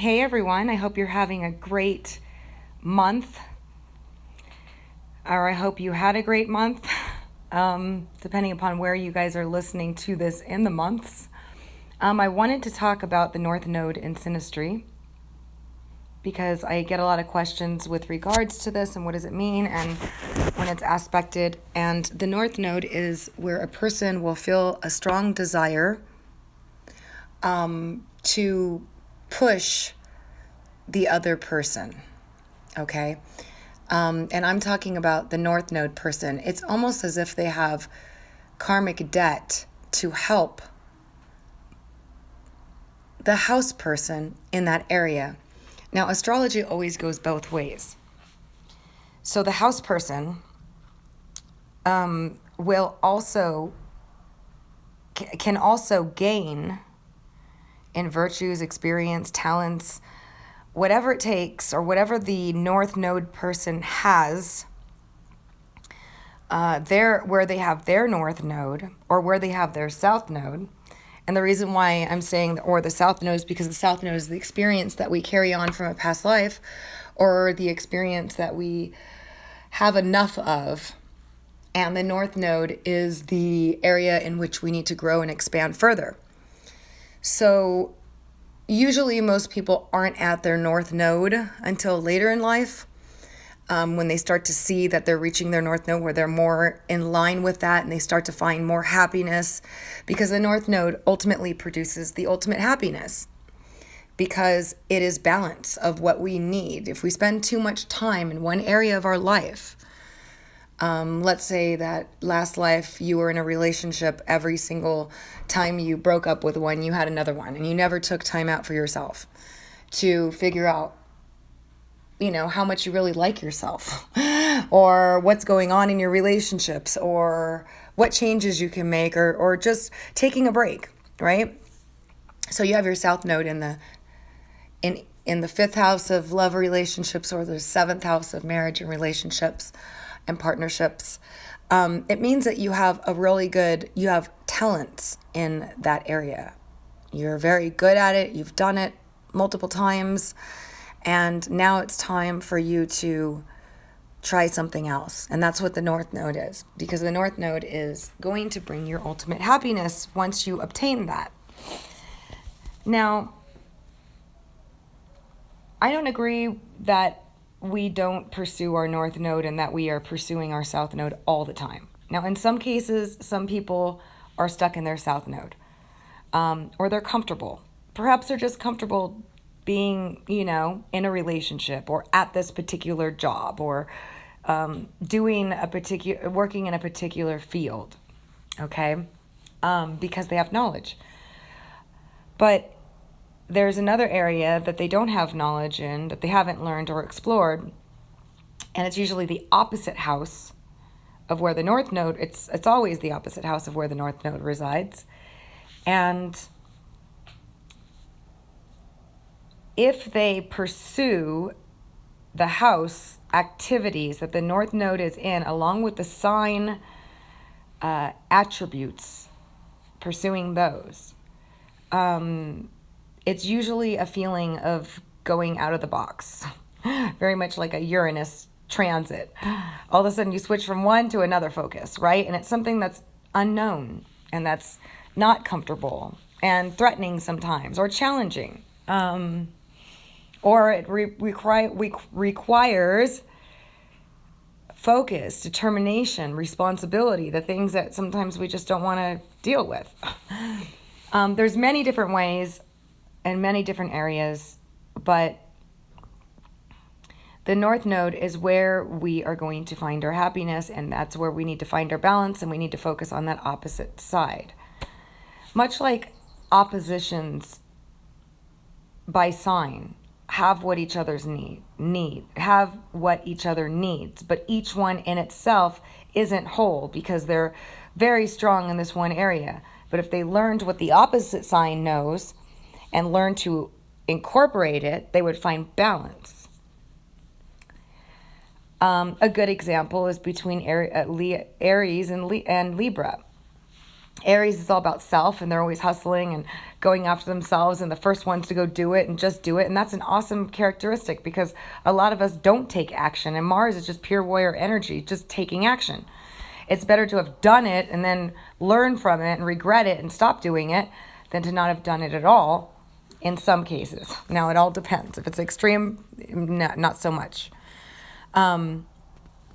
Hey everyone, I hope you're having a great month, or I hope you had a great month, depending upon where you guys are listening to this in the months. I wanted to talk about the North Node in Synastry because I get a lot of questions with regards to this and what does it mean and when it's aspected. And the North Node is where a person will feel a strong desire to push the other person, okay? And I'm talking about the North Node person. It's almost as if they have karmic debt to help the house person in that area. Now, astrology always goes both ways. So the house person will also, can also gain in virtues, experience, talents, whatever it takes, or whatever the North Node person has, where they have their North Node, or where they have their South Node. And the reason why I'm saying, or the South Node, is because the South Node is the experience that we carry on from a past life, or the experience that we have enough of. And the North Node is the area in which we need to grow and expand further. So usually most people aren't at their North Node until later in life, when they start to see that they're reaching their North Node, where they're more in line with that and they start to find more happiness, because the North Node ultimately produces the ultimate happiness, because it is balance of what we need. If we spend too much time in one area of our life, let's say that last life you were in a relationship, every single time you broke up with one, you had another one, and you never took time out for yourself to figure out, how much you really like yourself, or what's going on in your relationships, or what changes you can make, or just taking a break, right? So you have your South Node in the fifth house of love relationships, or the seventh house of marriage and relationships and partnerships. It means that you have you have talents in that area. You're very good at it. You've done it multiple times. And now it's time for you to try something else. And that's what the North Node is, because the North Node is going to bring your ultimate happiness once you obtain that. Now, I don't agree that we don't pursue our North Node and that we are pursuing our South Node all the time. Now, in some cases, some people are stuck in their South Node, or they're comfortable. Perhaps they're just comfortable being, in a relationship, or at this particular job, or working in a particular field, okay? Because they have knowledge. But there's another area that they don't have knowledge in, that they haven't learned or explored, and it's usually the opposite house of where the North Node, it's always the opposite house of where the North Node resides. And if they pursue the house activities that the North Node is in, along with the sign attributes, pursuing those, it's usually a feeling of going out of the box, very much like a Uranus transit. All of a sudden you switch from one to another focus, right? And it's something that's unknown and that's not comfortable and threatening sometimes, or challenging. Or it requires focus, determination, responsibility, the things that sometimes we just don't want to deal with. There's many different ways and many different areas, but the North Node is where we are going to find our happiness, and that's where we need to find our balance, and we need to focus on that opposite side. Much like oppositions by sign have what each other's have what each other needs, but each one in itself isn't whole because they're very strong in this one area. But if they learned what the opposite sign knows and learn to incorporate it, they would find balance. A good example is between Aries and Libra. Aries is all about self, and they're always hustling and going after themselves and the first ones to go do it and just do it. And that's an awesome characteristic because a lot of us don't take action. And Mars is just pure warrior energy, just taking action. It's better to have done it and then learn from it and regret it and stop doing it than to not have done it at all in some cases. Now, it all depends. If it's extreme, not so much.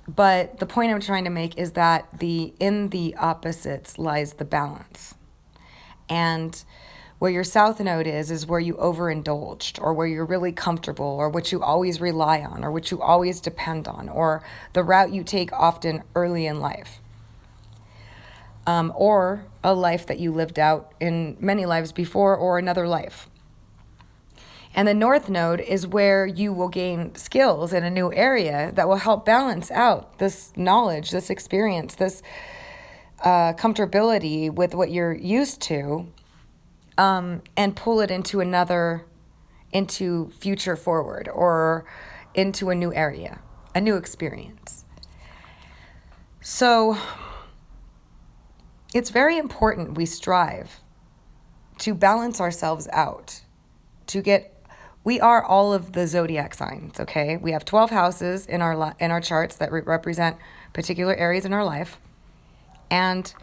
But the point I'm trying to make is that in the opposites lies the balance. And where your south node is where you overindulged, or where you're really comfortable, or what you always rely on, or what you always depend on, or the route you take often early in life. Or a life that you lived out in many lives before, or another life. And the north node is where you will gain skills in a new area that will help balance out this knowledge, this experience, this comfortability with what you're used to, and pull it into future forward, or into a new area, a new experience. So it's very important we strive to balance ourselves out, we are all of the zodiac signs, okay? We have 12 houses in our charts that represent particular areas in our life, and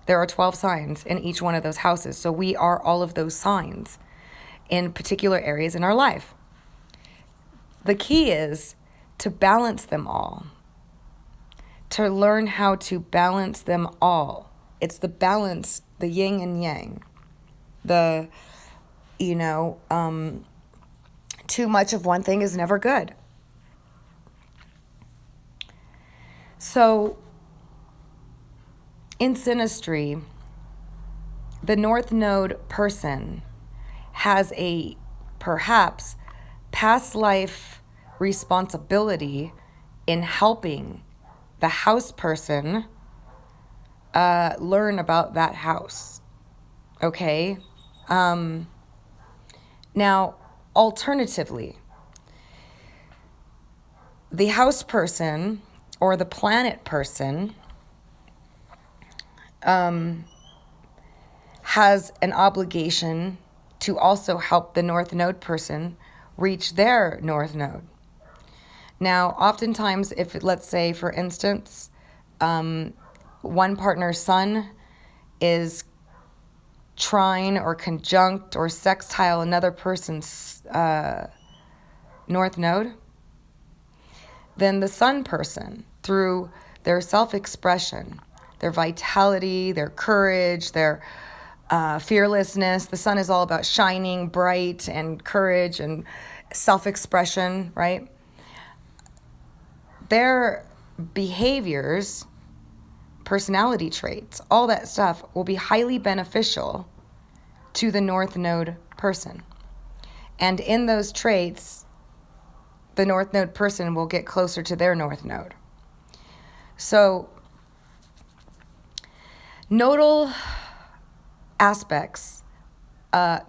there are 12 signs in each one of those houses. So we are all of those signs in particular areas in our life. The key is to balance them all, to learn how to balance them all. It's the balance, the yin and yang, too much of one thing is never good. So in Synastry, the North Node person has a perhaps past life responsibility in helping the house person learn about that house. Okay? Now, alternatively, the house person or the planet person has an obligation to also help the North Node person reach their North Node. Now, oftentimes, if let's say, for instance, one partner's sun is trine or conjunct or sextile another person's North Node, then the sun person, through their self-expression, their vitality, their courage, their fearlessness, the sun is all about shining bright and courage and self-expression, right? Their behaviors, personality traits, all that stuff will be highly beneficial to the North Node person. And in those traits, the North Node person will get closer to their North Node. So, nodal aspects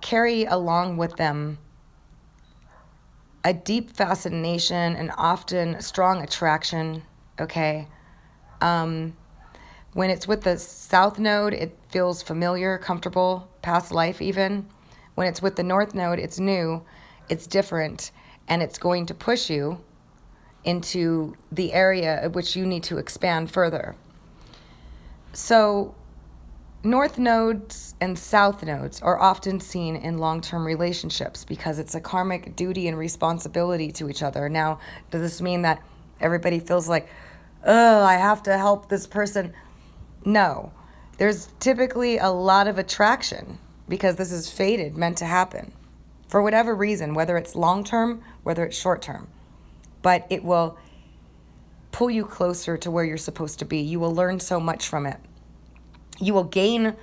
carry along with them a deep fascination and often strong attraction, okay? When it's with the South Node, it feels familiar, comfortable, past life even. When it's with the North Node, it's new, it's different, and it's going to push you into the area at which you need to expand further. So, North Nodes and South Nodes are often seen in long-term relationships because it's a karmic duty and responsibility to each other. Now, does this mean that everybody feels like, oh, I have to help this person? No. There's typically a lot of attraction because this is fated, meant to happen. For whatever reason, whether it's long-term, whether it's short-term. But it will pull you closer to where you're supposed to be. You will learn so much from it. You will gain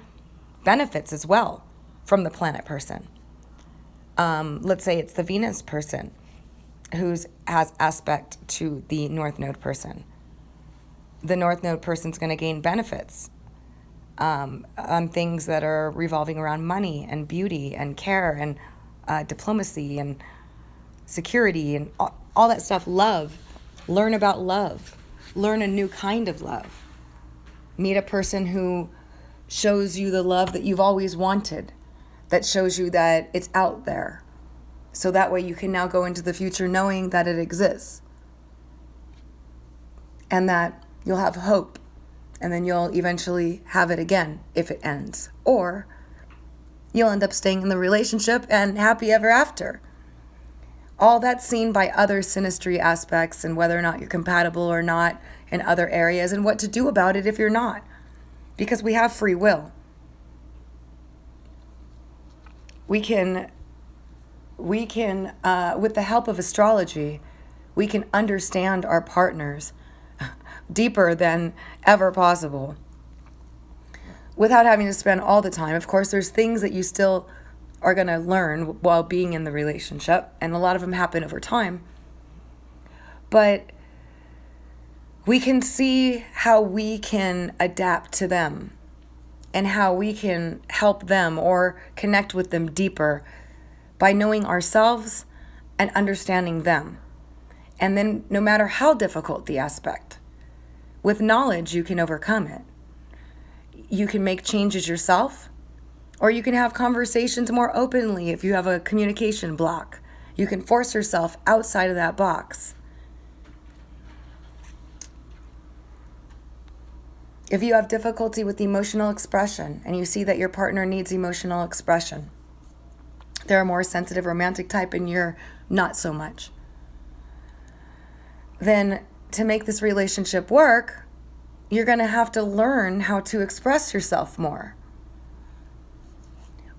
benefits as well from the planet person. Let's say it's the Venus person who has aspect to the North Node person. The North Node person's going to gain benefits on things that are revolving around money and beauty and care and diplomacy and security and all that stuff. Love. Learn about love. Learn a new kind of love. Meet a person who shows you the love that you've always wanted, that shows you that it's out there. So that way you can now go into the future knowing that it exists and that you'll have hope, and then you'll eventually have it again if it ends. Or you'll end up staying in the relationship and happy ever after. All that's seen by other synastry aspects and whether or not you're compatible or not in other areas, and what to do about it if you're not. Because we have free will. We can, with the help of astrology, we can understand our partners deeper than ever possible without having to spend all the time. Of course, there's things that you still are going to learn while being in the relationship, and a lot of them happen over time. But we can see how we can adapt to them and how we can help them or connect with them deeper by knowing ourselves and understanding them. And then no matter how difficult the aspect, with knowledge you can overcome it. You can make changes yourself, or you can have conversations more openly if you have a communication block. You can force yourself outside of that box. If you have difficulty with emotional expression and you see that your partner needs emotional expression, they're a more sensitive romantic type and you're not so much, then to make this relationship work, you're going to have to learn how to express yourself more.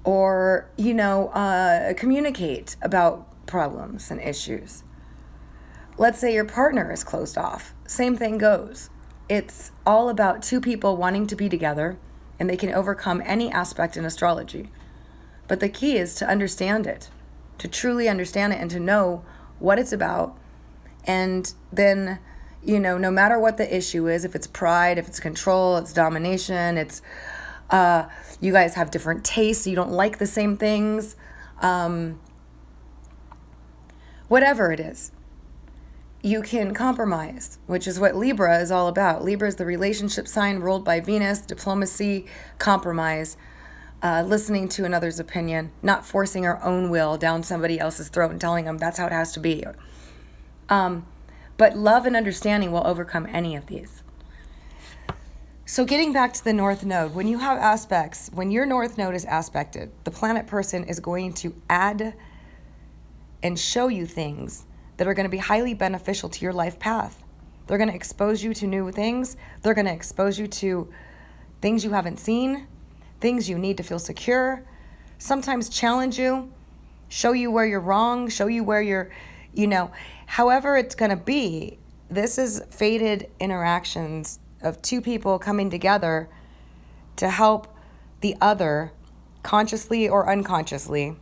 Or, communicate about problems and issues. Let's say your partner is closed off. Same thing goes. It's all about two people wanting to be together, and they can overcome any aspect in astrology. But the key is to understand it, to truly understand it and to know what it's about. And then, no matter what the issue is, if it's pride, if it's control, it's domination, it's you guys have different tastes, you don't like the same things, whatever it is, you can compromise, which is what Libra is all about. Libra is the relationship sign ruled by Venus, diplomacy, compromise, listening to another's opinion, not forcing our own will down somebody else's throat and telling them that's how it has to be. But love and understanding will overcome any of these. So getting back to the North Node, when you have aspects, when your North Node is aspected, the planet person is going to add and show you things that are going to be highly beneficial to your life path. They're going to expose you to new things. They're going to expose you to things you haven't seen, things you need to feel secure, sometimes challenge you, show you where you're wrong, show you where you're, however it's going to be. This is fated interactions of two people coming together to help the other, consciously or unconsciously,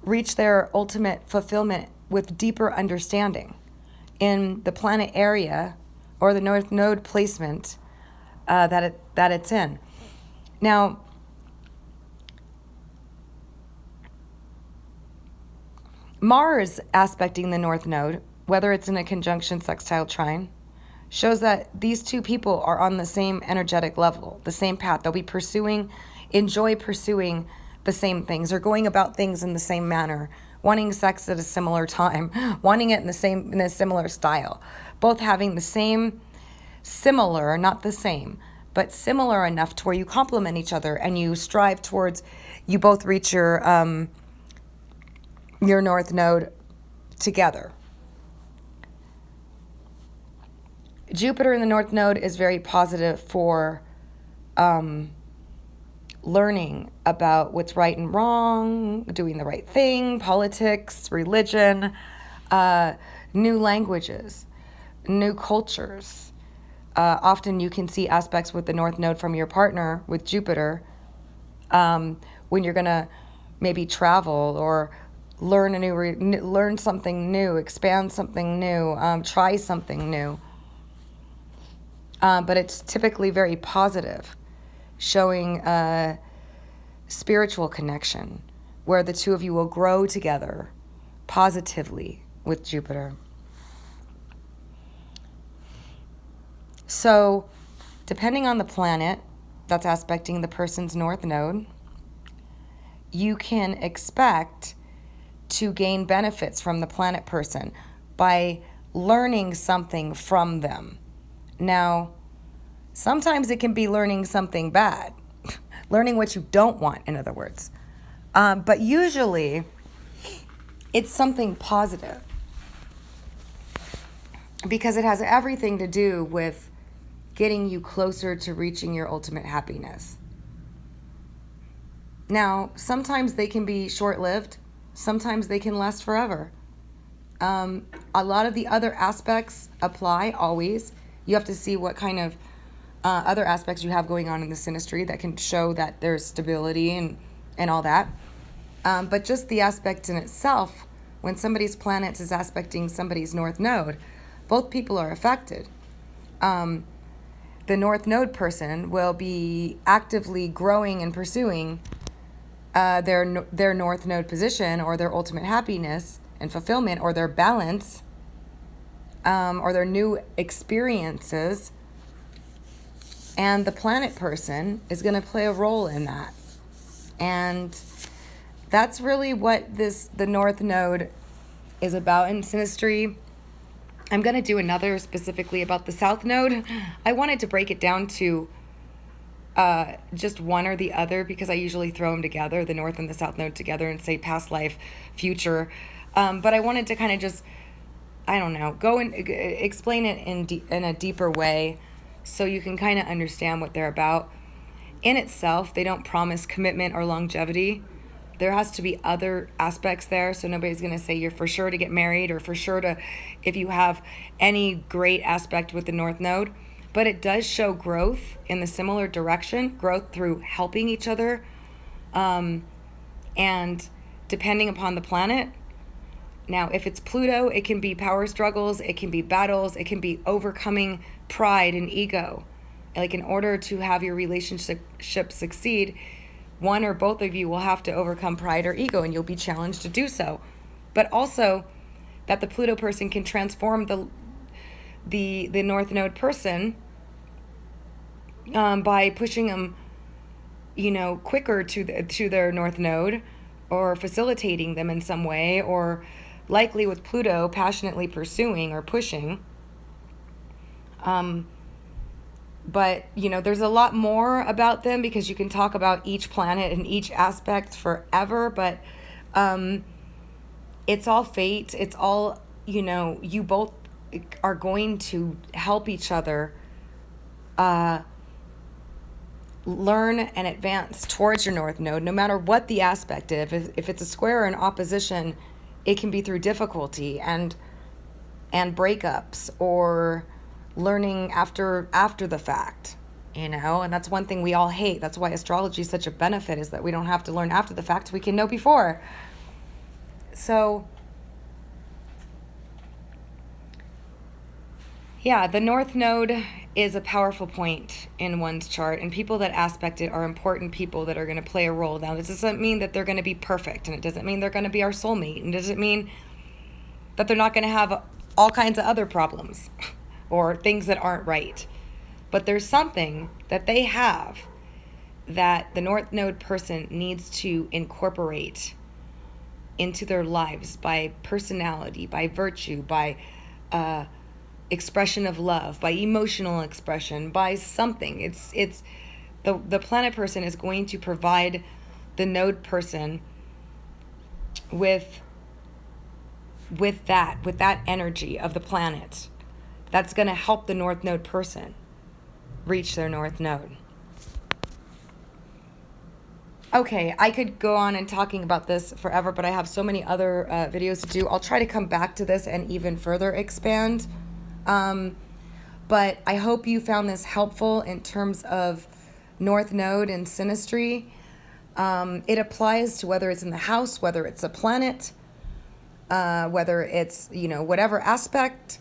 reach their ultimate fulfillment with deeper understanding in the planet area or the North Node placement that it's in. Now, Mars aspecting the North Node, whether it's in a conjunction, sextile, trine, shows that these two people are on the same energetic level, the same path. They'll be enjoy pursuing the same things, or going about things in the same manner, wanting sex at a similar time, wanting it in a similar style, both having the same, similar, not the same, but similar enough to where you complement each other and you strive towards, you both reach your North Node together. Jupiter in the North Node is very positive for learning about what's right and wrong, doing the right thing, politics, religion, new languages, new cultures. Often you can see aspects with the North Node from your partner with Jupiter when you're going to maybe travel or learn something new, expand something new, try something new. But it's typically very positive, showing a spiritual connection where the two of you will grow together positively with Jupiter. So depending on the planet that's aspecting the person's north node, you can expect to gain benefits from the planet person by learning something from them. Now, sometimes it can be learning something bad, learning what you don't want, in other words. But usually, it's something positive because it has everything to do with getting you closer to reaching your ultimate happiness. Now, sometimes they can be short-lived. Sometimes they can last forever. A lot of the other aspects apply always. You have to see what kind of other aspects you have going on in the synastry that can show that there's stability and all that. But just the aspect in itself, when somebody's planet is aspecting somebody's north node, both people are affected. The north node person will be actively growing and pursuing their north node position or their ultimate happiness and fulfillment or their balance or their new experiences. And the planet person is going to play a role in that. And that's really what the north node is about in synastry. I'm going to do another specifically about the south node. I wanted to break it down to just one or the other because I usually throw them together, the north and the south node together, and say past life, future. But I wanted to kind of just, I don't know, go and explain it in a deeper way so you can kind of understand what they're about. In itself, they don't promise commitment or longevity. There has to be other aspects there, so nobody's going to say you're for sure to get married or for sure to, if you have any great aspect with the north node. But it does show growth in the similar direction, growth through helping each other. And depending upon the planet, now if it's Pluto, it can be power struggles, it can be battles, it can be overcoming pride and ego. Like in order to have your relationship succeed, one or both of you will have to overcome pride or ego, and you'll be challenged to do so. But also that the Pluto person can transform the North Node person by pushing them, quicker to their North Node, or facilitating them in some way, or likely with Pluto passionately pursuing or pushing. But, there's a lot more about them because you can talk about each planet and each aspect forever. But it's all fate. It's all, you both are going to help each other learn and advance towards your North Node, no matter what the aspect is. If it's a square or an opposition, it can be through difficulty and breakups or learning after the fact, and that's one thing we all hate. That's why astrology is such a benefit, is that we don't have to learn after the fact. We can know before. So yeah, the North Node is a powerful point in one's chart, and people that aspect it are important people that are going to play a role. Now, this doesn't mean that they're going to be perfect, and it doesn't mean they're going to be our soulmate, and it doesn't mean that they're not going to have all kinds of other problems or things that aren't right. But there's something that they have that the North Node person needs to incorporate into their lives by personality, by virtue, by expression of love, by emotional expression, by something. It's the planet person is going to provide the node person with that energy of the planet that's going to help the North Node person reach their North Node. Okay, I could go on and talking about this forever, but I have so many other videos to do. I'll try to come back to this and even further expand. But I hope you found this helpful in terms of North Node and synastry. It applies to whether it's in the house, whether it's a planet, whether it's, whatever aspect.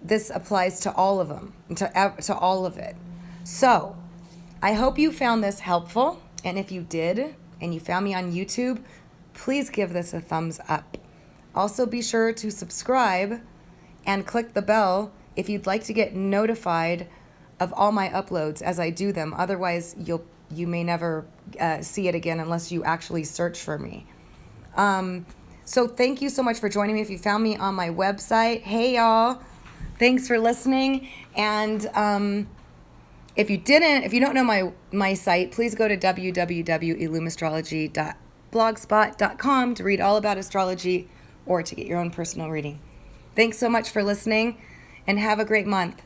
This applies to all of them, to all of it. So I hope you found this helpful. And if you did, and you found me on YouTube, please give this a thumbs up. Also be sure to subscribe and click the bell if you'd like to get notified of all my uploads as I do them. Otherwise, you may never see it again unless you actually search for me. So thank you so much for joining me. If you found me on my website, hey y'all, thanks for listening. And if you don't know my site, please go to www.illumastrology.blogspot.com to read all about astrology or to get your own personal reading. Thanks so much for listening, and have a great month.